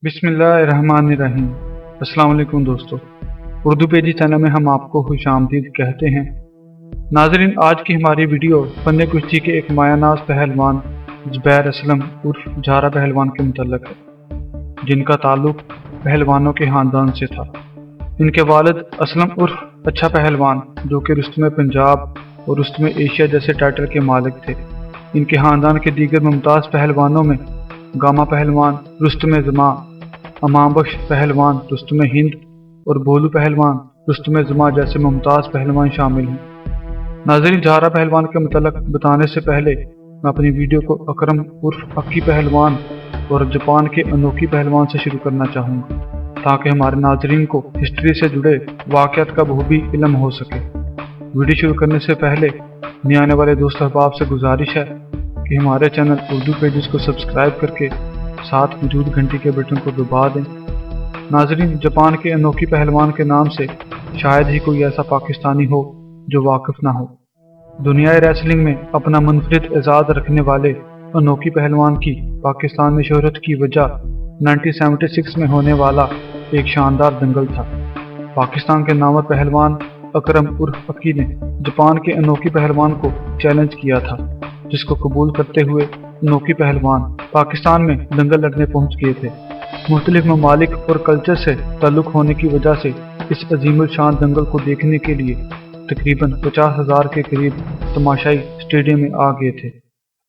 बिस्मिल्लाहिर्रहमानिर्रहीम। अस्सलाम वालेकुम दोस्तों, उर्दू पेजी चैनल में हम आपको खुशामदीद कहते हैं। नाजरीन, आज की हमारी वीडियो फन कुश्ती के एक मायानाज पहलवान ज़ुबैर असलम उर्फ झारा पहलवान के मुतल्लक है, जिनका ताल्लुक पहलवानों के ख़ानदान से था। इनके वालिद असलम उर्फ अच्छा पहलवान, जो कि रुस्तमे पंजाब और रुस्तमे एशिया जैसे टाइटल के मालिक थे। इनके ख़ानदान के दीगर मुमताज़ पहलवानों में गामा पहलवान, रुस्तमे ज़मा, अमां बख्श पहलवान, रुस्तमे हिंद और भोलू पहलवान, रुस्तमे ज़मा जैसे मुमताज़ पहलवान शामिल हैं। नाज़रीन, झारा पहलवान के मुतल्लक बताने से पहले मैं अपनी वीडियो को अकरम उर्फ अक्की पहलवान और जापान के अनोखी पहलवान से शुरू करना चाहूँगा, ताकि हमारे नाज़रीन को हिस्ट्री से जुड़े वाक़यात का बखूबी इल्म हो सके। वीडियो शुरू करने से पहले नए आने वाले दोस्त अहबाब से गुजारिश है कि हमारे चैनल उर्दू पेजेस को सब्सक्राइब करके साथ मौजूद घंटी के बटन को दबा दें। नाजरीन, जापान के अनोखी पहलवान के नाम से शायद ही कोई ऐसा पाकिस्तानी हो जो वाकिफ ना हो। दुनियाई रेसलिंग में अपना मुनफरिद एजाज़ रखने वाले अनोखी पहलवान की पाकिस्तान में शोहरत की वजह 1976 में होने वाला एक शानदार दंगल था। पाकिस्तान के नामवर पहलवान अकरम उर्फ अक्की ने जापान के अनोखी पहलवान को चैलेंज किया था, जिसको कबूल करते हुए अनोखी पहलवान पाकिस्तान में दंगल लड़ने पहुंच गए थे। मुख्तलिफ ममालिक और कल्चर से ताल्लुक़ होने की वजह से इस अजीमुल शान दंगल को देखने के लिए तकरीबन 50,000 के करीब तमाशाई स्टेडियम में आ गए थे।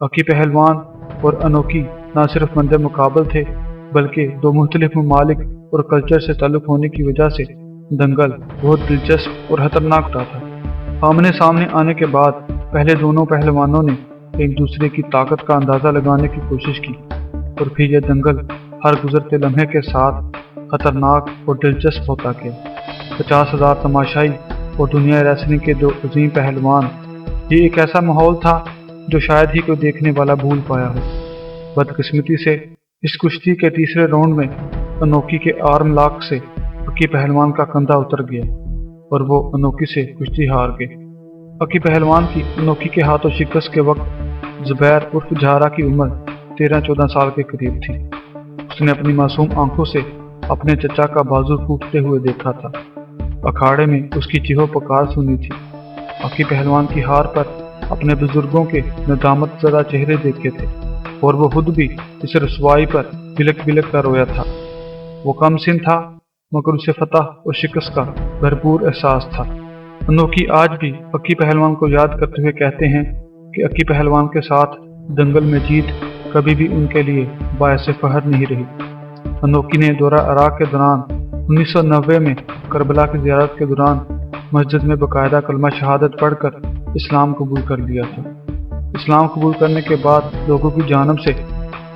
अक्की पहलवान और अनोखी न सिर्फ मंदे मुकाबल थे, बल्कि दो मुख्तलिफ ममालिक और कल्चर से ताल्लुक़ होने की वजह से दंगल बहुत दिलचस्प और खतरनाक था। आमने सामने आने के बाद पहले दोनों पहलवानों ने एक दूसरे की ताकत का अंदाज़ा लगाने की कोशिश की, और फिर यह दंगल हर गुजरते लम्हे के साथ खतरनाक और दिलचस्प होता गया। 50,000 तमाशाई और दुनिया रेसलिंग के दो अजीम पहलवान, ये एक ऐसा माहौल था जो शायद ही कोई देखने वाला भूल पाया हो। बदकिस्मती से इस कुश्ती के तीसरे राउंड में अनोखी के आर्म लॉक से अक्की पहलवान का कंधा उतर गया और वो अनोखी से कुश्ती हार गए। अक्की पहलवान की अनोखी के हाथों शिकस्त के वक्त ज़ुबैर उर्फ झारा की उम्र 13-14 साल के करीब थी। उसने अपनी मासूम आंखों से अपने चचा का बाजू टूटते हुए देखा था। अखाड़े में उसकी चीहो पुकार सुनी थी। अक्की पहलवान की हार पर अपने बुजुर्गों के नदामत ज़दा चेहरे देखे थे, और वो खुद भी इस रसवाई पर बिलक बिलक कर रोया था। वो कम सिन था, मगर उसे फतह और शिकस्त का भरपूर एहसास था। अनोखी आज भी अक्की पहलवान को याद करते हुए कहते हैं कि अक्की पहलवान के साथ दंगल में जीत कभी भी उनके लिए बायस फखर नहीं रही। अनोखी ने दौरा इराक के दौरान 1990 में करबला की ज़ियारत के दौरान मस्जिद में बाकायदा कलमा शहादत पढ़कर इस्लाम कबूल कर लिया था। इस्लाम कबूल करने के बाद लोगों की जानिब से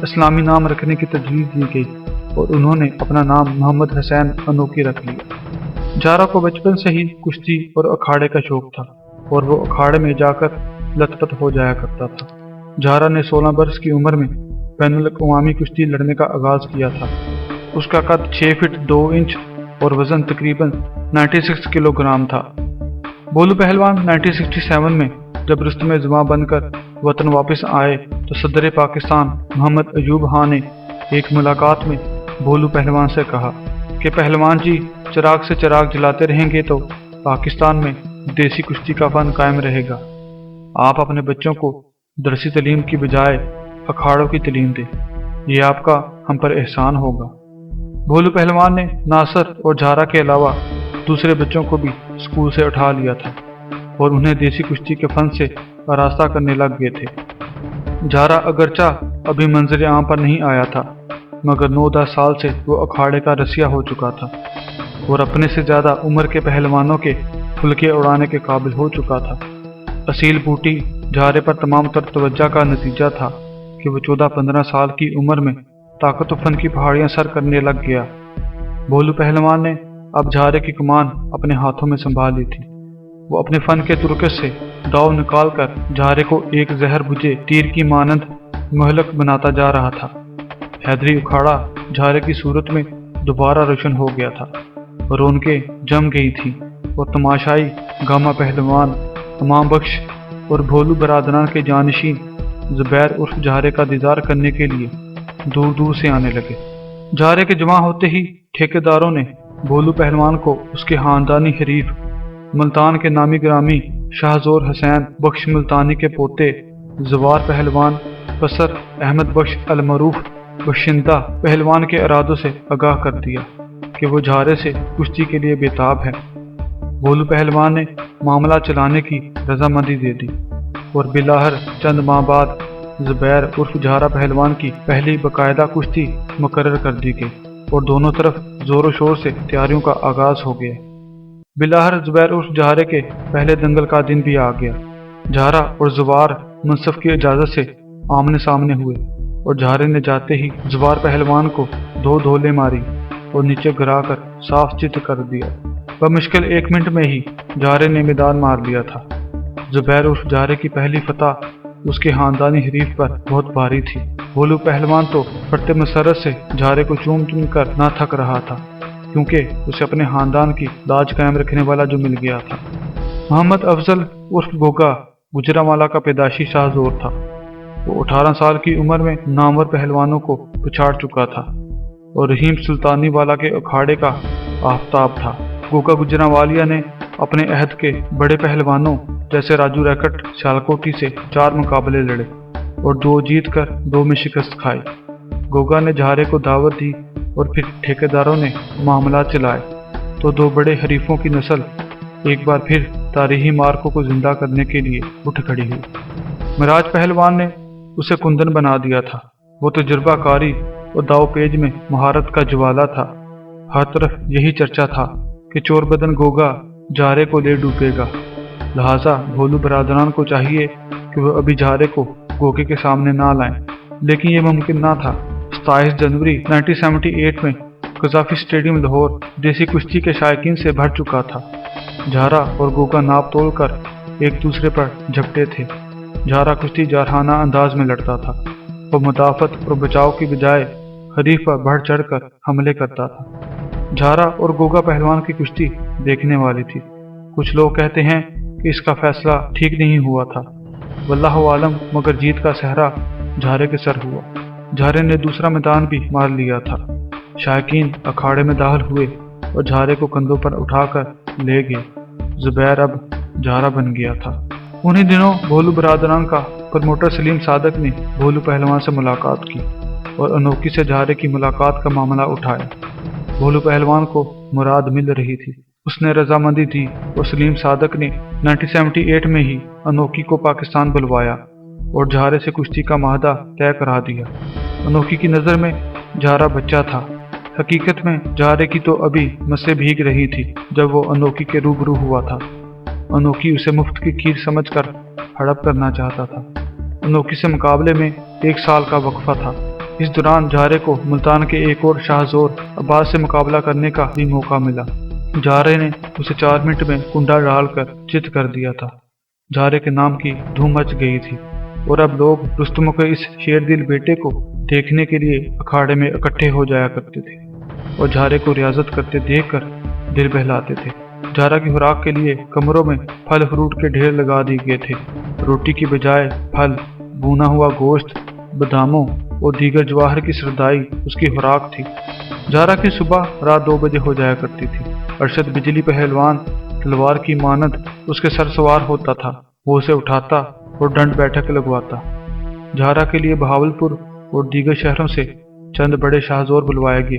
इस्लामी नाम रखने की तजवीज़ दी गई, और उन्होंने अपना नाम मोहम्मद हुसैन अनोखी रख लिया। झारा को बचपन से ही कुश्ती और अखाड़े का शौक था, और वो अखाड़े में जाकर लथपथ हो जाया करता था। झारा ने 16 बरस की उम्र में बैनुल अक़वामी कुश्ती लड़ने का आगाज़ किया था। उसका कद 6 फीट 2 इंच और वज़न तकरीबन 96 किलोग्राम था। भोलू पहलवान 1967 में जब रुस्तमे ज़मा बनकर वतन वापस आए तो सदर पाकिस्तान मोहम्मद अयूब खां ने एक मुलाकात में भोलू पहलवान से कहा कि पहलवान जी, चिराग से चिराग जलाते रहेंगे तो पाकिस्तान में देसी कुश्ती का फन कायम रहेगा। आप अपने बच्चों को दरसी तालीम की बजाय अखाड़ों की तालीम दें, ये आपका हम पर एहसान होगा। भोलू पहलवान ने नासर और झारा के अलावा दूसरे बच्चों को भी स्कूल से उठा लिया था और उन्हें देसी कुश्ती के फन से आरास्ता करने लग गए थे। झारा अगरचा अभी मंजर आम पर नहीं आया था, मगर 9-10 साल से वो अखाड़े का रसिया हो चुका था और अपने से ज़्यादा उम्र के पहलवानों के फुलके उड़ाने के काबिल हो चुका था। असील बूटी झारे पर तमाम तर तवज्जो का नतीजा था कि वो 14-15 साल की उम्र में ताकत फन की पहाड़ियाँ सर करने लग गया। भोलू पहलवान ने अब झारे की कमान अपने हाथों में संभाल ली थी। वो अपने फन के तुरकस से दाव निकाल कर झारे को एक जहर बुझे तीर की मानंद मुहलक बनाता जा रहा था। हैदरी उखाड़ा झारे की सूरत में दोबारा रोशन हो गया था, रौनकें जम गई थी, और तमाशाई गामा पहलवान, अमां बख्श और भोलू बरादरान के जानशीन ज़ुबैर उर्फ झारे का दीदार करने के लिए दूर दूर से आने लगे। झारे के जमा होते ही ठेकेदारों ने भोलू पहलवान को उसके खानदानी हरीफ मुल्तान के नामी ग्रामी शाहजोर हुसैन बख्श मुल्तानी के पोते जवार पहलवान बसर अहमद बख्श अलमरूफ बशिंदा पहलवान के इरादों से आगाह कर दिया कि वो झारे से कुश्ती के लिए बेताब है। भोलू पहलवान ने मामला चलाने की रजामंदी दे दी और बिलाहर चंद माह बाद जुबैर उर्फ झारा पहलवान की पहली बाकायदा कुश्ती मुकर्रर कर दी गई और दोनों तरफ जोरों शोर से तैयारियों का आगाज हो गया। बिलाहर जुबैर उर्फ झारे के पहले दंगल का दिन भी आ गया। झारा और जुबार मुनसफ की इजाजत से आमने सामने हुए और झारे ने जाते ही जुबार पहलवान को दो धोले मारी और नीचे गिराकर साफ चित कर दिया। बमुश्किल 1 मिनट में ही झारे ने मैदान मार लिया था। जुबैर उर्फ झारे की पहली फतह उसके खानदानी हरीफ पर बहुत भारी थी। भोलू पहलवान तो फटे मसरत से झारे को चूम चूम कर ना थक रहा था, क्योंकि उसे अपने खानदान की लाज कायम रखने वाला जो मिल गया था। मोहम्मद अफजल उर्फ गोगा गुजरांवाला का पैदाशी शाहजोर था। वो 18 साल की उम्र में नामवर पहलवानों को पछाड़ चुका था और रहीम सुल्तानी वाला के अखाड़े का आफताब था। गोगा गुजरांवालिया ने अपने अहद के बड़े पहलवानों जैसे राजू रैकट शालकोटी से 4 मुकाबले लड़े और 2 जीत कर 2 में शिकस्त खाई। गोगा ने झारे को दावत दी और फिर ठेकेदारों ने मामला चलाए तो 2 बड़े हरीफों की नस्ल एक बार फिर तारीखी मार्कों को जिंदा करने के लिए उठ खड़ी हुई। मिराज पहलवान ने उसे कुंदन बना दिया था। वो तजुर्बाकारी और दावपेच में महारत का ज्वाला था। हर तरफ यही चर्चा था कि चोर बदन गोगा झारे को ले डूबेगा। लिहाजा भोलू बरादरान को चाहिए कि वो अभी झारे को गोगे के सामने ना लाएं, लेकिन ये मुमकिन ना था। 27 जनवरी 1978 में कजाफी स्टेडियम लाहौर देसी कुश्ती के शायकीन से भर चुका था। झारा और गोगा नाप तोल कर एक दूसरे पर झपटे थे। झारा कुश्ती जारहाना अंदाज में लड़ता था। वो मुदाफत और बचाव की बजाय हरीफ पर बढ़ चढ़ कर हमले करता था। झारा और गोगा पहलवान की कुश्ती देखने वाली थी। कुछ लोग कहते हैं कि इसका फैसला ठीक नहीं हुआ था। वल्लाहु आलम, मगर जीत का सहरा झारे के सर हुआ। झारे ने दूसरा मैदान भी मार लिया था। शायकीन अखाड़े में दाखिल हुए और झारे को कंधों पर उठाकर ले गए। जुबैर अब झारा बन गया था। उन्हीं दिनों भोलू बरादरान का प्रमोटर सलीम सादक ने भोलू पहलवान से मुलाकात की और अनोखी से झारे की मुलाकात का मामला उठाया। भोलू पहलवान को मुराद मिल रही थी। उसने रजामंदी दी और सलीम सादक ने 1978 में ही अनोखी को पाकिस्तान बुलवाया और झारे से कुश्ती का माहदा तय करा दिया। अनोखी की नज़र में झारा बच्चा था। हकीकत में झारे की तो अभी मस्से भीग रही थी जब वो अनोखी के रूबरू हुआ था। अनोखी उसे मुफ्त की खीर समझकर हड़प करना चाहता था। अनोखी से मुकाबले में 1 साल का वक्फा था। इस दौरान झारे को मुल्तान के एक और शाहजोर अब्बास से मुकाबला करने का भी मौका मिला। झारे ने उसे 4 मिनट में कुंडा डालकर चित कर दिया था। झारे के नाम की धूम मच गई थी और अब लोग रुस्तम के इस शेर दिल बेटे को देखने के लिए अखाड़े में इकट्ठे हो जाया करते थे और झारे को रियाजत करते देखकर दिल बहलाते थे। झारा की खुराक के लिए कमरों में फल फ्रूट के ढेर लगा दिए गए थे। रोटी की बजाय फल, भुना हुआ गोश्त, बादामों और दीगर जवाहर की सरदाई उसकी खुराक थी। झारा की सुबह रात 2 बजे हो जाया करती थी। अरशद बिजली पहलवान तलवार की मानद उसके सर सवार होता था। वो उसे उठाता और दंड बैठक लगवाता। झारा के लिए बहावलपुर और दीगर शहरों से चंद बड़े शाहजोर बुलवाए गए,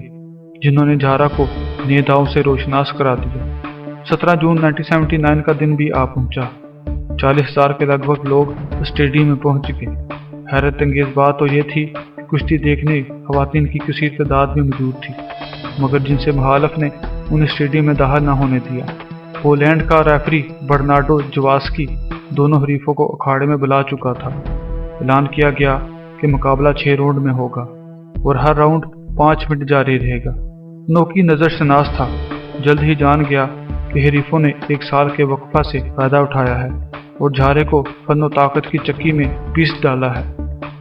जिन्होंने झारा को नेताओं से रोशनास करा दिया। 17 जून 1979 का दिन भी आ पहुंचा। 40,000 के लगभग लोग स्टेडियम में पहुंच गए। हैरत अंगेज बात तो ये थी कि कुश्ती देखने खवातीन की कसीर तादाद में मौजूद थी, मगर जिनसे मुखालफ ने उन्हें स्टेडियम में दाखिल न होने दिया। पोलैंड का रेफरी बर्नार्डो जवास्की दोनों हरीफों को अखाड़े में बुला चुका था। ऐलान किया गया कि मुकाबला 6 राउंड में होगा और हर राउंड 5 मिनट जारी रहेगा। अनोखी नजर शनास था। जल्द ही जान गया कि हरीफों ने 1 साल के वक्फा से फायदा उठाया है और झारे को फन और ताकत की चक्की में पीस डाला है।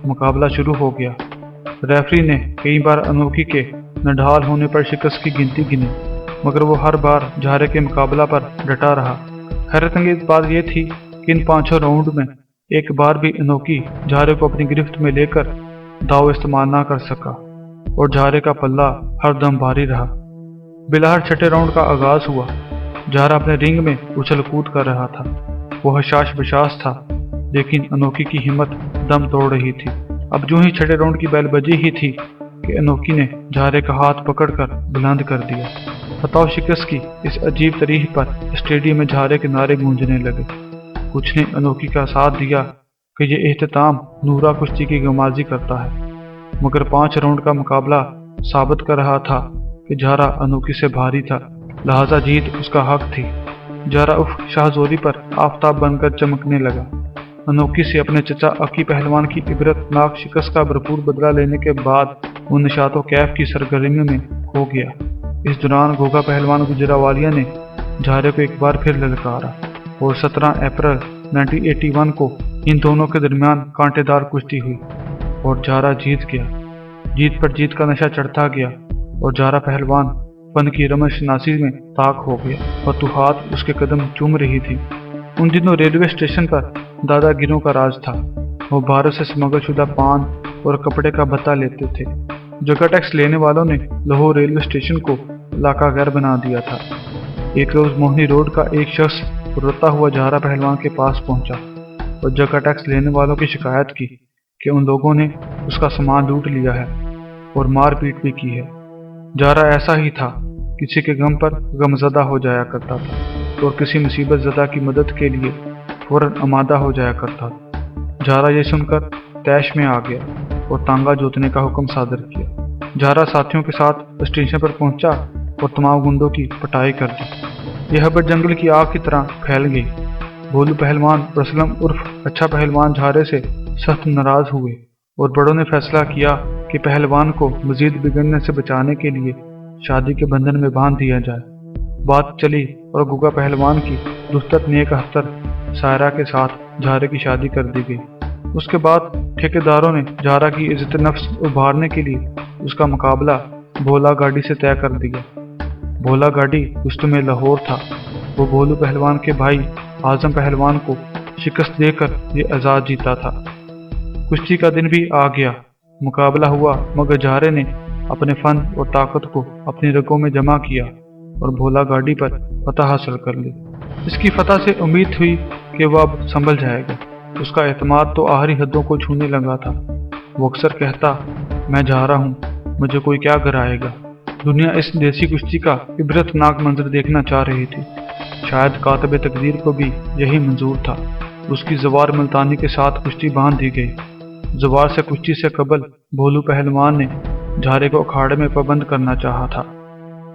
मुकाबला शुरू हो गया। रेफरी ने कई बार अनोखी के नढाल होने पर शिकस्त की गिनती गिनी, मगर वो हर बार झारे के मुकाबला पर डटा रहा। हैरत अंगेज बात यह थी कि इन 5 राउंड में एक बार भी अनोखी झारे को अपनी गिरफ्त में लेकर दाव इस्तेमाल ना कर सका। और झारे का पल्ला हरदम भारी रहा। बिलाहट छठे राउंड का आगाज हुआ। झारा अपने रिंग में उछल कूद कर रहा था। वो हशाश बशाश था, लेकिन अनोखी की हिम्मत दम तोड़ रही थी। अब यूं ही छठे राउंड की बेल बजी ही थी कि अनोखी ने झारे का हाथ पकड़कर बुलंद कर दिया। फतह शिकस्त की इस अजीब तारीख पर स्टेडियम में झारे के नारे गूंजने लगे। कुछ ने अनोखी का साथ दिया कि ये एहतमाम नूरा कुश्ती की गमाजी करता है, मगर 5 राउंड का मुकाबला साबित कर रहा था कि झारा अनोखी से भारी था, लिहाजा जीत उसका हक थी। झारा उफ शाहजोरी पर आफताब बनकर चमकने लगा। अनोखी से अपने चचा अकी पहलवान की इबरतनाक शिकस्त का भरपूर बदला लेने के बाद वो निशातो कैफ की सरगर्मियों में खो गया। इस दौरान घोघा पहलवान गुजरावालिया ने झारे को एक बार फिर ललकारा और 17 अप्रैल 1981 को इन दोनों के दरमियान कांटेदार कुश्ती हुई और झारा जीत गया। जीत पर जीत का नशा चढ़ता गया और झारा पहलवान फन की रमशनासी में ताक हो गया। फतूहात उसके कदम चूम रही थी। उन दिनों रेलवे स्टेशन पर दादागिरों का राज था। वो भारत से स्मगल शुदा पान और कपड़े का भत्ता लेते थे। जगह टैक्स लेने वालों ने लाहौर रेलवे स्टेशन को इलाका गैर बना दिया था। एक रोज मोहनी रोड का एक शख्स रोता हुआ झारा पहलवान के पास पहुंचा और जगह टैक्स लेने वालों की शिकायत की कि उन लोगों ने उसका सामान लूट लिया है और मारपीट भी की है। झारा ऐसा ही था, किसी के गम पर गमज़दा हो जाया करता था और किसी मुसीबत ज़दा की मदद के लिए फौरन आमादा हो जाया करता था। झारा ये सुनकर तैश में आ गया और तांगा जोतने का हुक्म सादर किया। झारा साथियों के साथ स्टेशन पर पहुंचा और तमाम गुंडों की पिटाई कर दी। यह खबर जंगल की आग की तरह फैल गई। भोलू पहलवान और असलम उर्फ अच्छा पहलवान झारे से सख्त नाराज हुए और बड़ों ने फैसला किया कि पहलवान को मजीद बिगड़ने से बचाने के लिए शादी के बंधन में बांध दिया जाए। बात चली और गुगा पहलवान की दुस्तत नेक हफ्तर सायरा के साथ झारे की शादी कर दी गई। उसके बाद ठेकेदारों ने झारा की इज्जत नफ्स उभारने के लिए उसका मुकाबला भोला गाड़ी से तय कर दिया। भोला गाड़ी कुश्ती में लाहौर था। वो भोलू पहलवान के भाई आजम पहलवान को शिकस्त देकर ये एजाज जीता था। कुश्ती का दिन भी आ गया। मुकाबला हुआ, मगर झारे ने अपने फन और ताकत को अपनी रगों में जमा किया और भोला गाड़ी पर फतह हासिल कर ली। इसकी फतह से उम्मीद हुई कि वह अब संभल जाएगा। उसका एतमाद तो आखिरी हदों को छूने लगा था। वो अक्सर कहता, मैं जा रहा हूँ, मुझे कोई क्या गिराएगा। दुनिया इस देसी कुश्ती का इबरतनाक मंजर देखना चाह रही थी। शायद कातिब तकदीर को भी यही मंजूर था। उसकी जवार मुल्तानी के साथ कुश्ती बांध दी गई। जवार से कुश्ती से कबल भोलू पहलवान ने झारे को अखाड़े में पाबंद करना चाहा था,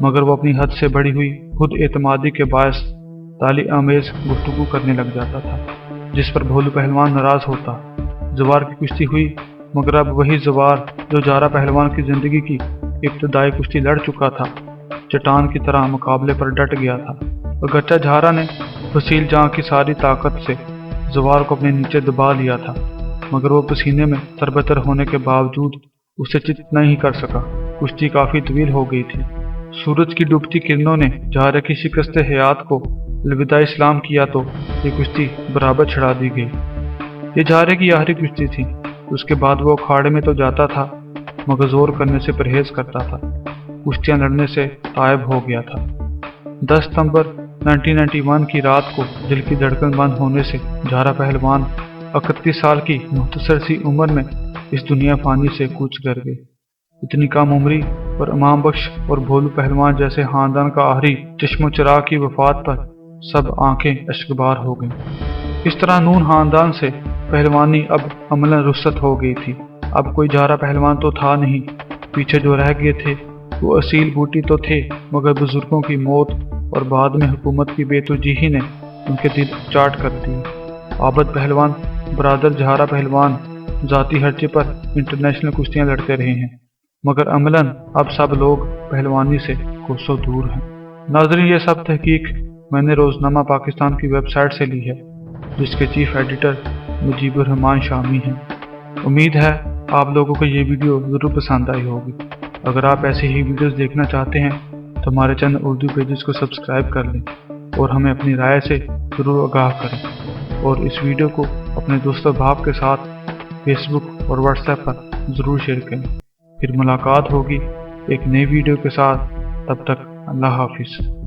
मगर वो अपनी हद से बढ़ी हुई खुद एतमादी के बायस ताली आमेज गुफ्तगू करने लग जाता था, जिस पर भोलू पहलवान नाराज होता। जवार की कुश्ती हुई, मगर अब वही जवार जो झारा पहलवान की जिंदगी की इब्तदाई कुश्ती लड़ चुका था, चट्टान की तरह मुकाबले पर डट गया था। अगरचा झारा ने फसील जां की सारी ताकत से जवार को अपने नीचे दबा लिया था, मगर वो पसीने में तरबतर होने के बावजूद उसे चित नहीं कर सका। कुश्ती काफी तवील हो गई थी। सूरज की डूबती किरणों ने झारे की शिकस्त हयात को अलविदा इस्लाम किया तो ये कुश्ती बराबर छड़ा दी गई। ये झारे की आखिरी कुश्ती थी। उसके बाद वो अखाड़े में तो जाता था, मगर जोर करने से परहेज करता था। कुश्तियां लड़ने से तायब हो गया था। 10 सितंबर 1991 की रात को दिल की धड़कन बंद होने से झारा पहलवान 31 साल की मुख्तसर सी उम्र में इस दुनिया फानी से कूच कर गए। इतनी कम उम्री और इमाम बख्श और भोलू पहलवान जैसे खानदान का आखिरी चश्मो चिराग की वफात पर सब आंखें अश्कबार हो गईं। इस तरह नून खानदान से पहलवानी अब अमलन रुखसत हो गई थी। अब कोई झारा पहलवान तो था नहीं। पीछे जो रह गए थे वो असील बूटी तो थे, मगर बुजुर्गों की मौत और बाद में हुकूमत की बेतुजीही ने उनके दिल चाट कर दिए। आबद पहलवान बरादर झारा पहलवान जाती हर्जे पर इंटरनेशनल कुश्तियां लड़ते रहे हैं, मगर अमलन अब सब लोग पहलवानी से कोसों दूर हैं। नाज़रीन, ये सब तहकीक मैंने रोज़नामा पाकिस्तान की वेबसाइट से ली है, जिसके चीफ एडिटर मुजीबुर रहमान शामी हैं। उम्मीद है आप लोगों को ये वीडियो ज़रूर पसंद आई होगी। अगर आप ऐसी ही वीडियोस देखना चाहते हैं तो हमारे चैनल उर्दू पेजेस को सब्सक्राइब कर लें और हमें अपनी राय से ज़रूर आगाह करें। और इस वीडियो को अपने दोस्तों भाव के साथ फेसबुक और व्हाट्सएप पर ज़रूर शेयर करें। پھر ملاقات ہوگی ایک نئی ویڈیو کے ساتھ، تب تک اللہ حافظ۔